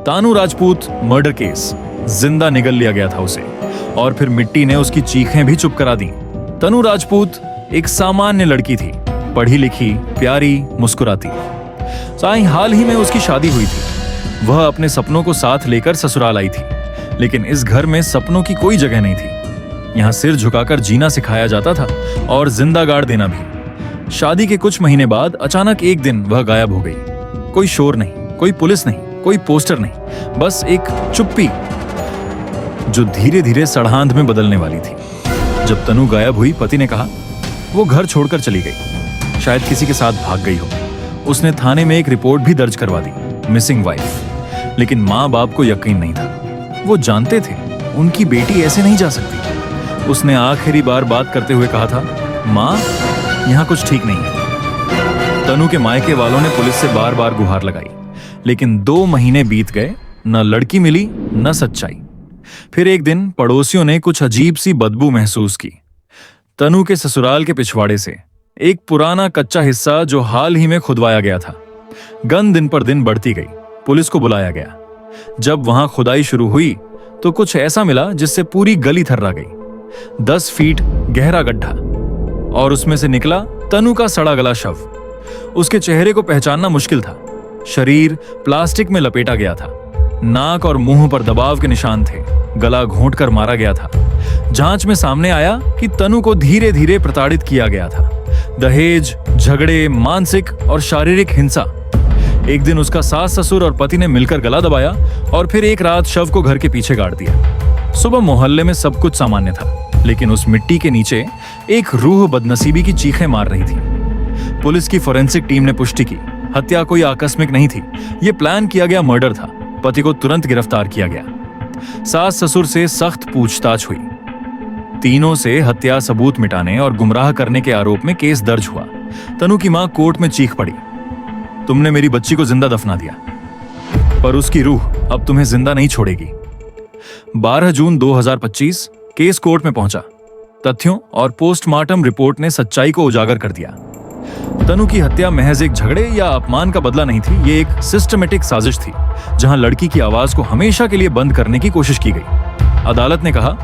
तानू Rajput murder case, जिंदा निगल लिया गया था उसे, और फिर मिट्टी ने उसकी चीखें भी चुप करा दी। तनु राजपूत एक सामान्य लड़की थी, पढ़ी लिखी, प्यारी, मुस्कुराती। हाल ही में उसकी शादी हुई थी। वह अपने सपनों को साथ लेकर ससुराल आई थी, लेकिन इस घर में सपनों की कोई जगह नहीं थी। यहाँ सिर झुकाकर जीना सिखाया जाता था और जिंदा गाड़ देना भी। शादी के कुछ महीने बाद अचानक एक दिन वह गायब हो गई। कोई शोर नहीं, कोई पुलिस नहीं, कोई पोस्टर नहीं, बस एक चुप्पी जो धीरे धीरे सड़हांध में बदलने वाली थी। जब तनु गायब हुई, पति ने कहा वो घर छोड़कर चली गई, शायद किसी के साथ भाग गई हो। उसने थाने में एक रिपोर्ट भी दर्ज करवा दी, मिसिंग वाइफ। लेकिन माँ बाप को यकीन नहीं था। वो जानते थे उनकी बेटी ऐसे नहीं जा सकती। उसने आखिरी बार बात करते हुए कहा था, माँ यहाँ कुछ ठीक नहीं है। तनु के मायके वालों ने पुलिस से बार बार गुहार लगाई, लेकिन 2 महीने बीत गए, न लड़की मिली न सच्चाई। फिर एक दिन पड़ोसियों ने कुछ अजीब सी बदबू महसूस की। तनु के ससुराल के पिछवाड़े से एक पुराना कच्चा हिस्सा जो हाल ही में खुदवाया गया था। गंध दिन पर दिन बढ़ती गई। पुलिस को बुलाया गया। जब वहां खुदाई शुरू हुई तो कुछ ऐसा मिला जिससे पूरी गली थर्रा गई। 10 फीट गहरा गड्ढा, और उसमें से निकला तनु का सड़ा गला शव। उसके चेहरे को पहचानना मुश्किल था। शरीर प्लास्टिक में लपेटा गया था। नाक और मुंह पर दबाव के निशान थे। गला घोंटकर मारा गया था। जांच में सामने आया कि तनु को धीरे धीरे प्रताड़ित किया गया था। दहेज, झगड़े, मानसिक और शारीरिक हिंसा। एक दिन उसका सास ससुर और पति ने मिलकर गला दबाया और फिर एक रात शव को घर के पीछे गाड़ दिया। सुबह मोहल्ले में सब कुछ सामान्य था, लेकिन उस मिट्टी के नीचे एक रूह बदनसीबी की चीखें मार रही थी। पुलिस की फोरेंसिक टीम ने पुष्टि की, हत्या कोई आकस्मिक नहीं थी। यह प्लान किया गया मर्डर था। पति को तुरंत गिरफ्तार किया गया। सास ससुर से सख्त पूछताछ हुई। तीनों से हत्या सबूत मिटाने और गुमराह करने के आरोप में केस दर्ज हुआ। तनु की मां कोर्ट में चीख पड़ी, तुमने मेरी बच्ची को जिंदा दफना दिया, पर उसकी रूह अब तुम्हें जिंदा नहीं छोड़ेगी। 12 जून 2025 केस कोर्ट में पहुंचा। तथ्यों और पोस्टमार्टम रिपोर्ट ने सच्चाई को उजागर कर दिया। तनु की हत्या महज एक झगड़े या अपमान का बदला नहीं थी। ये एक सिस्टमेटिक साजिश थी, जहां लड़की की आवाज को हमेशा के लिए बंद करने की कोशिश की गई। अदालत ने कहा,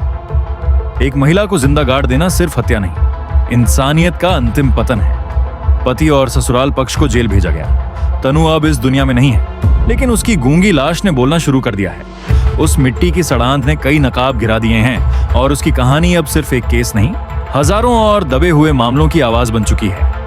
एक महिला को जिंदा गाड़ देना सिर्फ हत्या नहीं, इंसानियत का अंतिम पतन है। पति और ससुराल पक्ष को जेल भेजा गया। तनु अब इस दुनिया में नहीं है, लेकिन उसकी गूंगी लाश ने बोलना शुरू कर दिया है। उस मिट्टी की सड़ांध ने कई नकाब गिरा दिए हैं और उसकी कहानी अब सिर्फ एक केस नहीं, हजारों और दबे हुए मामलों की आवाज बन चुकी है।